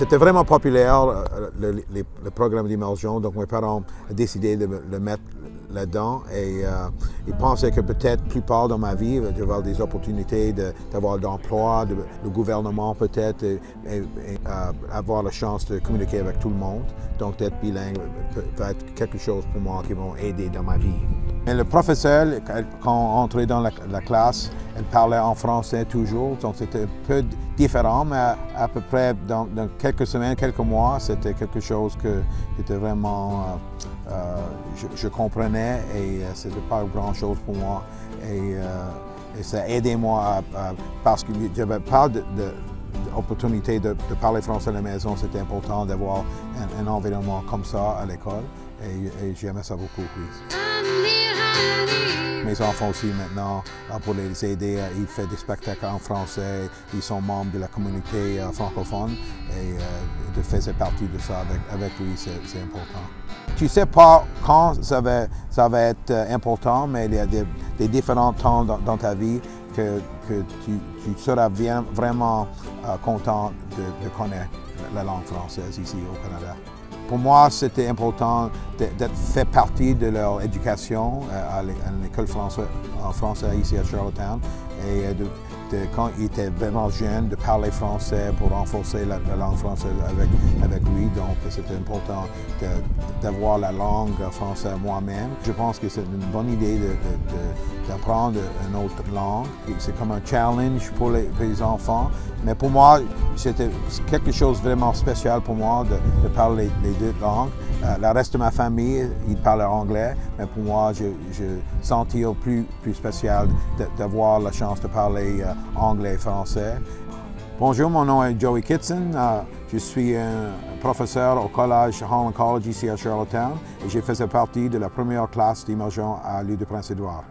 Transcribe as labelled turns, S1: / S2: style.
S1: C'était vraiment populaire, le programme d'immersion, donc mes parents ont décidé de le mettre là-dedans et ils pensaient que peut-être plus tard dans ma vie, j'aurais des opportunités d'avoir d'emploi, le gouvernement peut-être, et avoir la chance de communiquer avec tout le monde. Donc d'être bilingue va être quelque chose pour moi qui m'a aidé dans ma vie. Et le professeur, quand on entrait dans la classe, elle parlait en français toujours, donc c'était un peu différent, mais à peu près dans quelques semaines, quelques mois, c'était quelque chose que était vraiment, je comprenais et c'était pas grand-chose pour moi. Et ça a aidé moi parce que j'avais pas d'opportunité de parler français à la maison, c'était important d'avoir un environnement comme ça à l'école et j'aimais ça beaucoup. Oui. Mes enfants aussi maintenant, pour les aider, ils font des spectacles en français, ils sont membres de la communauté francophone et de faire partie de ça avec lui, c'est important. Tu ne sais pas quand ça va être important, mais il y a des différents temps dans ta vie que tu seras vraiment content de connaître la langue française ici au Canada. Pour moi, c'était important d'être fait partie de leur éducation à l'école française ici à Charlottetown et quand il était vraiment jeune, de parler français pour renforcer la langue française avec lui. Donc, c'était important d'avoir la langue française moi-même. Je pense que c'est une bonne idée d'apprendre une autre langue. C'est comme un challenge pour les enfants. Mais pour moi, c'était quelque chose de vraiment spécial pour moi de parler les deux langues. Le reste de ma famille, ils parlaient anglais, mais pour moi, je sentais plus spécial d'avoir la chance de parler anglais et français. Bonjour, mon nom est Joey Kitson. Je suis un professeur au collège Holland College ici à Charlottetown et j'ai fait partie de la première classe d'immersion à l'île de Prince-Édouard.